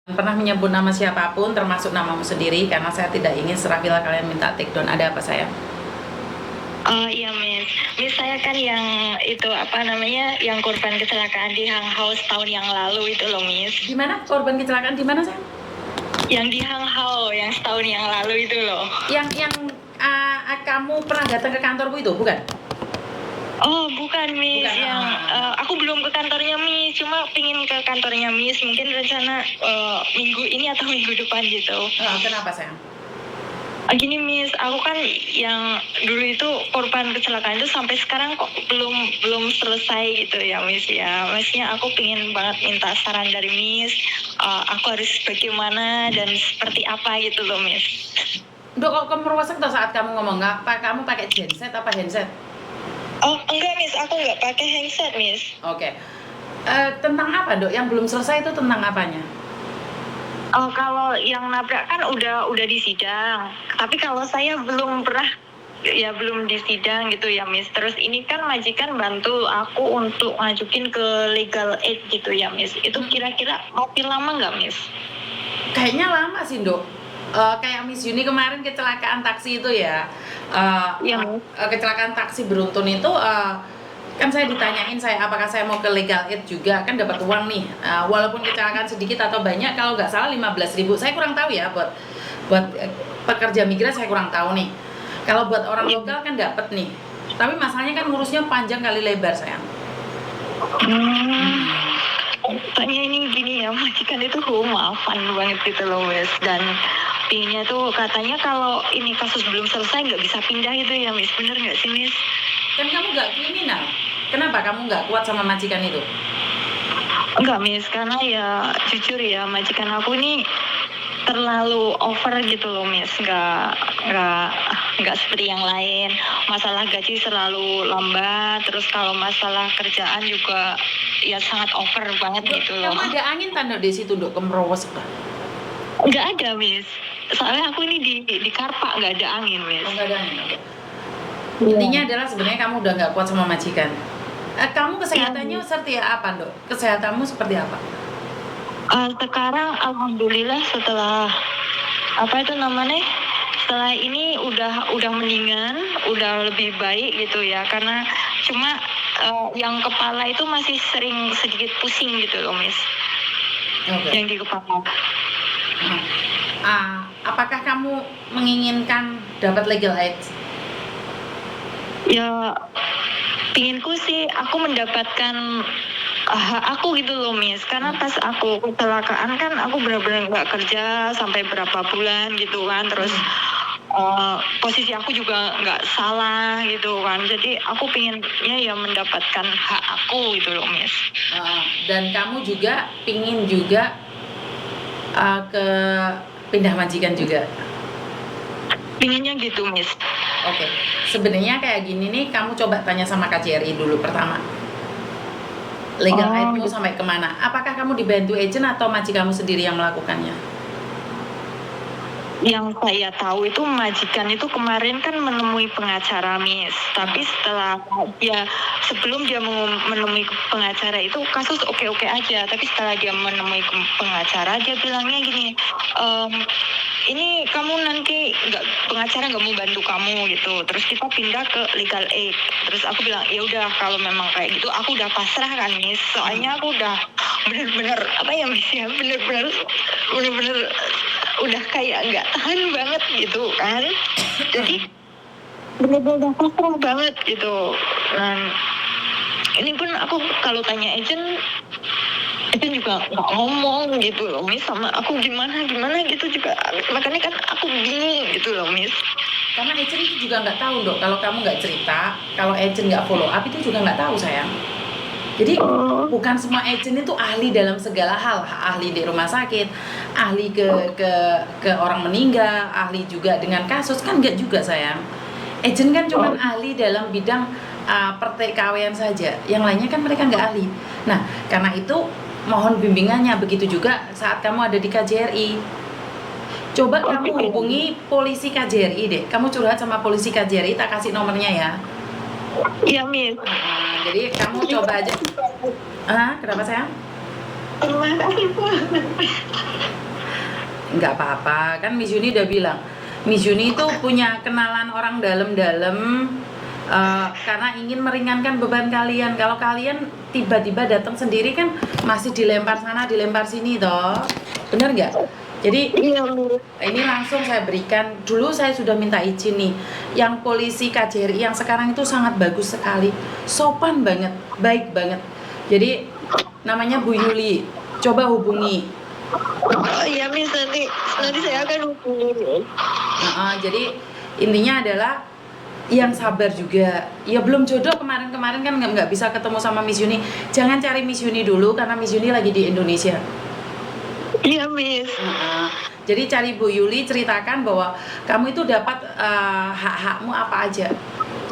pernah menyebut nama siapapun termasuk namamu sendiri karena saya tidak ingin setelah bila kalian minta take down. Ada apa sayang? Oh iya Miss, saya kan yang itu apa namanya, yang korban kecelakaan di Hangzhou tahun yang lalu itu loh Miss. Di mana korban kecelakaan di mana sayang? Yang di Hangzhou yang setahun yang lalu itu loh. Yang kamu pernah datang ke kantorku itu bukan? Oh bukan Miss, Bukan, yang aku belum ke kantornya Miss, cuma pingin ke kantornya Miss, mungkin rencana minggu ini atau minggu depan gitu. Kenapa sayang? Gini Miss, aku kan yang dulu itu korban kecelakaan itu sampai sekarang kok belum selesai gitu ya Miss ya. Maksudnya aku pengen banget minta saran dari Miss, aku harus bagaimana dan seperti apa gitu loh Miss. Dok, kok kemerowasan tuh saat kamu ngomong nggak? Kamu pakai genset apa handset? Oh enggak Miss, aku nggak pakai handset Miss. Oke. Tentang apa dok? Yang belum selesai itu tentang apanya? Oh kalau yang nabrak kan udah di sidang, tapi kalau saya belum pernah ya belum di sidang gitu ya Miss. Terus ini kan majikan bantu aku untuk ngajukin ke legal aid gitu ya Miss. Itu kira-kira makin lama nggak Miss? Kayaknya lama sih dok. Kayak Miss Yuni kemarin kecelakaan taksi itu ya. Iya. Kecelakaan taksi beruntun itu kan saya ditanyain apakah saya mau ke legal aid juga, kan dapat uang nih, walaupun kecelakaan sedikit atau banyak, kalau nggak salah 15.000, saya kurang tahu ya, buat pekerja migran saya kurang tahu nih. Kalau buat orang lokal kan dapat nih, tapi masalahnya kan ngurusnya panjang kali lebar sayang. Tanya ini gini ya, majikan itu maafan banget gitu loh Miss, dan pinginnya tuh katanya kalau ini kasus belum selesai nggak bisa pindah itu ya Miss, bener nggak sih Miss? Kan kamu nggak kriminal, kenapa kamu nggak kuat sama majikan itu? Enggak Miss, karena ya jujur ya majikan aku ini terlalu over gitu loh Miss, nggak seperti yang lain. Masalah gaji selalu lambat, terus kalau masalah kerjaan juga ya sangat over banget gitu loh. Kamu ada angin tanda di situ dok, kemerowos apa? Nggak ada Miss, soalnya aku ini di Karpa nggak ada angin Miss. Oh, nggak ada angin, oke. Intinya adalah sebenarnya kamu udah nggak kuat sama majikan. Kamu kesehatannya seperti apa dok? Kesehatanmu seperti apa? Sekarang alhamdulillah setelah apa itu namanya, setelah ini udah mendingan, udah lebih baik gitu ya, karena cuma yang kepala itu masih sering sedikit pusing gitu loh Miss. Okay. Yang di kepala. Apakah kamu menginginkan dapat legal aid? Ya pinginku sih aku mendapatkan hak aku gitu loh Miss, karena pas aku kecelakaan kan aku benar-benar nggak kerja sampai berapa bulan gitu kan, terus posisi aku juga nggak salah gitu kan, jadi aku pinginnya ya mendapatkan hak aku gitu loh Miss. Dan kamu juga pingin juga ke pindah majikan juga? Pinginnya gitu Miss. Oke. Sebenarnya kayak gini nih, kamu coba tanya sama KJRI dulu pertama. Legal aid-mu sampai kemana? Apakah kamu dibantu agent atau majikanmu sendiri yang melakukannya? Yang saya tahu itu majikan itu kemarin kan menemui pengacara Miss, tapi sebelum dia menemui pengacara itu kasus oke-oke aja, tapi setelah dia menemui pengacara dia bilangnya gini, ini kamu nanti pengacara nggak mau bantu kamu gitu, terus kita pindah ke legal aid. Terus aku bilang ya udah kalau memang kayak gitu aku udah pasrah kan Miss, soalnya aku udah bener-bener apa ya Miss ya, bener-bener udah kayak nggak tahan banget gitu kan, jadi bener-bener pasrah banget gitu. Dan ini pun aku kalau tanya agent juga nggak ngomong gitu loh Miss sama aku gimana gitu juga, makanya kan aku bingung gitu loh Miss. Karena agent itu juga nggak tahu dok, kalau kamu nggak cerita, kalau agent nggak follow up itu juga nggak tahu sayang. Jadi bukan semua agent itu ahli dalam segala hal, ahli di rumah sakit, ahli ke orang meninggal, ahli juga dengan kasus, kan nggak juga sayang. Agent kan cuma ahli dalam bidang pertikaian saja, yang lainnya kan mereka nggak ahli. Nah karena itu mohon bimbingannya, begitu juga saat kamu ada di KJRI. Coba kamu hubungi polisi KJRI deh, kamu curhat sama polisi KJRI, tak kasih nomornya ya. Iya Miss. Jadi kamu coba aja. Kenapa sayang? Terima kasih. nggak apa-apa, kan Miss Yuni udah bilang. Miss Yuni itu punya kenalan orang dalam-dalam karena ingin meringankan beban kalian. Kalau kalian tiba-tiba datang sendiri kan masih dilempar sana, dilempar sini toh. Bener nggak? Jadi Iya, Miss. ini langsung saya berikan. Dulu saya sudah minta izin nih. Yang polisi KJRI yang sekarang itu sangat bagus sekali. Sopan banget, baik banget. Jadi namanya Bu Yuli. Coba hubungi. Oh iya, Miss, nanti saya akan hubungi. Jadi intinya adalah yang sabar juga. Ya belum jodoh kemarin-kemarin kan nggak bisa ketemu sama Miss Yuni. Jangan cari Miss Yuni dulu karena Miss Yuni lagi di Indonesia. Iya, Miss. Jadi cari Bu Yuli, ceritakan bahwa kamu itu dapat hak-hakmu apa aja.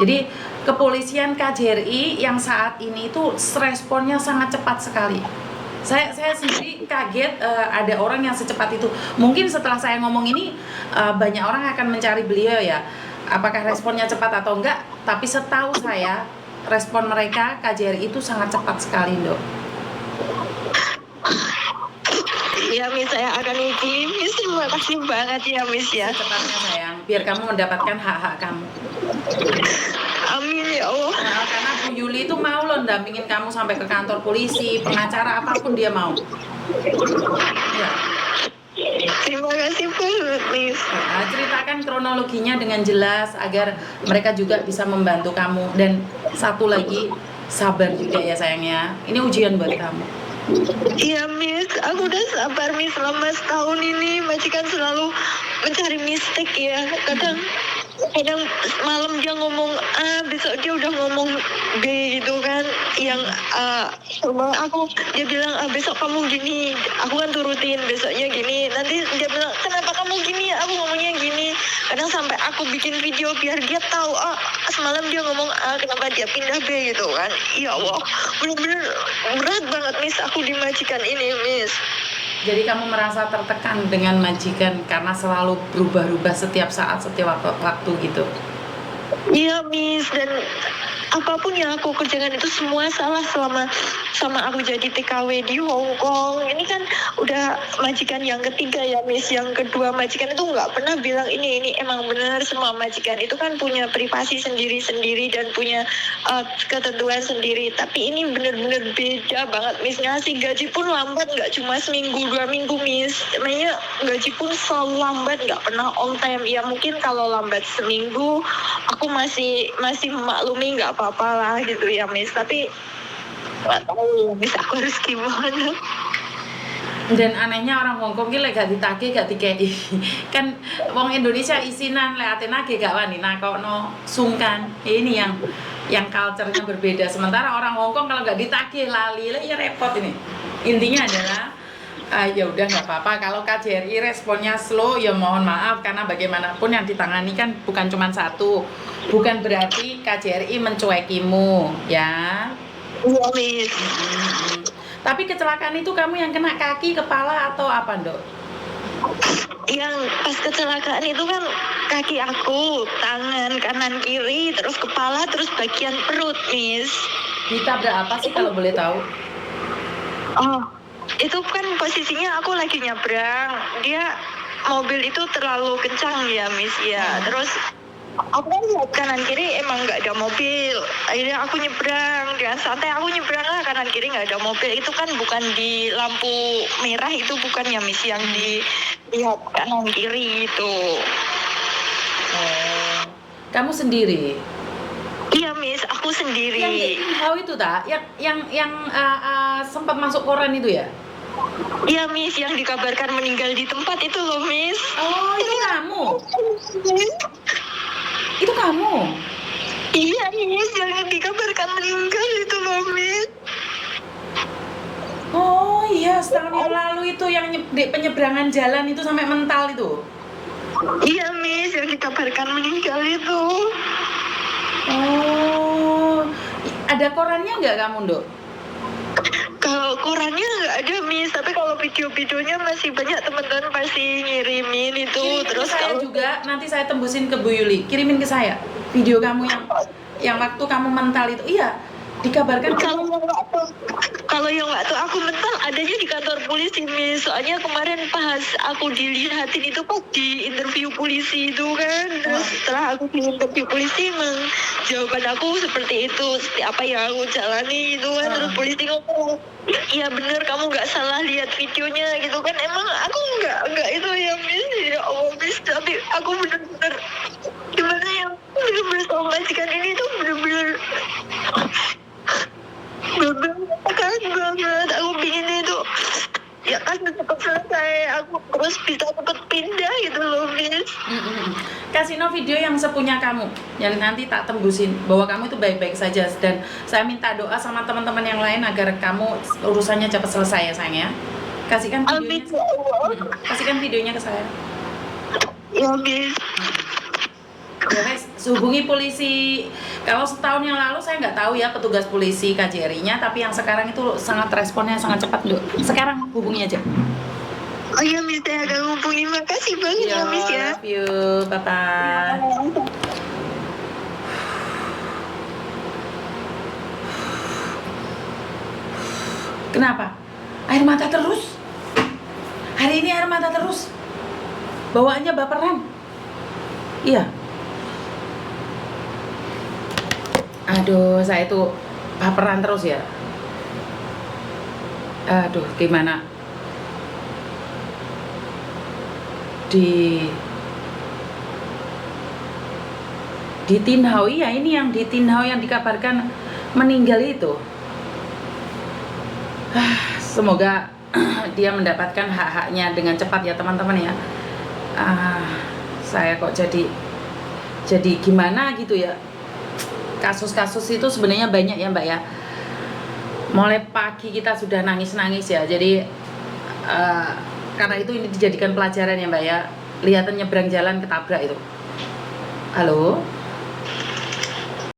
Jadi kepolisian KJRI yang saat ini itu responnya sangat cepat sekali. Saya sendiri kaget ada orang yang secepat itu. Mungkin setelah saya ngomong ini banyak orang akan mencari beliau ya. Apakah responnya cepat atau enggak? Tapi setahu saya respon mereka KJRI itu sangat cepat sekali, Dok. Iya, Miss, saya akan hubungi Miss. Terima kasih banget ya, Miss ya. Secepatnya sayang, biar kamu mendapatkan hak-hak kamu. Amin ya Allah. Karena Bu Yuli itu mau loh dampingin kamu sampai ke kantor polisi, pengacara apapun dia mau. Ya. Terima kasih banget, Miss. Ceritakan kronologinya dengan jelas agar mereka juga bisa membantu kamu. Dan satu lagi, sabar juga ya sayangnya. Ini ujian buat kamu. Iya, Miss, aku udah sabar, Miss, selama setahun ini. Majikan selalu mencari mistik ya. Kadang malam dia ngomong A, besok dia udah ngomong B gitu kan. Yang sama aku, dia bilang besok kamu gini, aku kan turutin, besoknya gini. Nanti dia bilang kenapa kamu gini, aku ngomongnya gini. Kadang sampai aku bikin video biar dia tahu semalam dia ngomong A, kenapa dia pindah B gitu kan. Ya Allah, bener-bener berat banget, Miss, aku di majikan ini, Miss. Jadi kamu merasa tertekan dengan majikan karena selalu berubah-ubah setiap saat, setiap waktu gitu. Iya, Miss, dan apapun yang aku kerjakan itu semua salah selama aku jadi TKW di Hong Kong. Ini kan udah majikan yang ketiga ya, Miss. Yang kedua majikan itu nggak pernah bilang ini emang benar. Semua majikan itu kan punya privasi sendiri-sendiri dan punya ketentuan sendiri. Tapi ini bener-bener beda banget, Miss. Ngasih gaji pun lambat, nggak cuma seminggu 2 minggu, Miss. Namanya gaji pun selalu lambat, nggak pernah on time. Ya mungkin kalau lambat seminggu aku masih memaklumi, nggak apa-apa lah gitu ya, Miss. Tapi nggak tahu, Miss, aku harus gimana. Dan anehnya orang Hongkong ki lek gak ditagih gak dikei. Kan wong Indonesia isinan lek ate nagih gak wani nakokno sungkan. Ini yang culture-nya berbeda. Sementara orang Hongkong kalau gak ditagih lali ya repot ini. Intinya adalah ya udah nggak apa-apa kalau KJRI responnya slow ya mohon maaf karena bagaimanapun yang ditangani kan bukan cuma satu. Bukan berarti KJRI mencuekimu ya. Iya, Miss. Tapi kecelakaan itu kamu yang kena kaki, kepala atau apa, Dok? Yang pas kecelakaan itu kan kaki aku, tangan kanan kiri, terus kepala, terus bagian perut, Miss. Ditabrak apa sih kalau boleh tahu? Oh, itu kan posisinya aku lagi nyebrang. Dia mobil itu terlalu kencang ya, Miss ya. Terus aku kan lihat kanan kiri emang nggak ada mobil. Akhirnya aku nyebrang dengan santai, aku nyebrang lah, kanan kiri nggak ada mobil. Itu kan bukan di lampu merah, itu bukan ya, Miss, yang dilihat kanan kiri itu. Oh, kamu sendiri? Iya, Miss, aku sendiri. Yang tahu itu tak? Yang sempat masuk koran itu ya? Iya, Miss, yang dikabarkan meninggal di tempat itu loh, Miss. Oh, itu kamu? Itu kamu? Iya, Miss, yang dikabarkan meninggal itu loh, Miss. Oh iya, setahun yang lalu itu yang di penyeberangan jalan itu sampai mental itu. Iya, Miss, yang dikabarkan meninggal itu. Oh, ada korannya nggak kamu, Dok? Kalau korannya nggak ada, Miss, tapi kalau video-videonya masih banyak, teman-teman pasti ngirimin itu. Kirimin Terus ke saya kalau juga, nanti saya tembusin ke Bu Yuli. Kirimin ke saya video kamu yang waktu kamu mental itu. Iya, Dikabarkan Kalau yang waktu aku mental adanya di kantor polisi, Miss. Soalnya kemarin pas aku dilihatin itu pas di interview polisi itu kan. Terus setelah aku di interview polisi, emang jawaban aku seperti itu, seperti apa yang aku jalani itu kan. Terus polisi ngomong, iya bener kamu nggak salah lihat videonya gitu kan. Emang aku nggak itu ya, Miss. Ya Allah, Miss. Tapi aku bener-bener gimana ya, bener-bener sama majikan ini tuh bener-bener banget. Aku pingin itu ya kan cepet selesai, aku terus bisa cepet pindah gitu loh, Miss. Kasih no video yang sepunya kamu, yang nanti tak tembusin bahwa kamu itu baik-baik saja, dan saya minta doa sama teman-teman yang lain agar kamu urusannya cepat selesai ya sayang ya. Kasihkan Amin videonya, ya Allah. kasihkan videonya ke saya. Ya, Miss. Ya guys, hubungi polisi. Kalau setahun yang lalu saya nggak tahu ya petugas polisi KJRI-nya, tapi yang sekarang itu sangat responnya sangat cepat loh. Sekarang hubungi aja. Oh iya, Miss, saya akan hubungi. Makasih banget ya, Miss ya. Love you, bye-bye. Kenapa? Air mata terus? Hari ini air mata terus? Bawaannya baperan? Iya. Aduh, saya itu baperan terus ya. Aduh, gimana? Di Tinhau ya, ini yang di Tinhau yang dikabarkan meninggal itu. Semoga dia mendapatkan hak-haknya dengan cepat ya teman-teman ya. Saya kok jadi gimana gitu ya. Kasus-kasus itu sebenarnya banyak ya Mbak ya. Mulai pagi kita sudah nangis-nangis ya. Jadi karena itu ini dijadikan pelajaran ya Mbak ya. Lihatan nyebrang jalan ketabrak itu. Halo.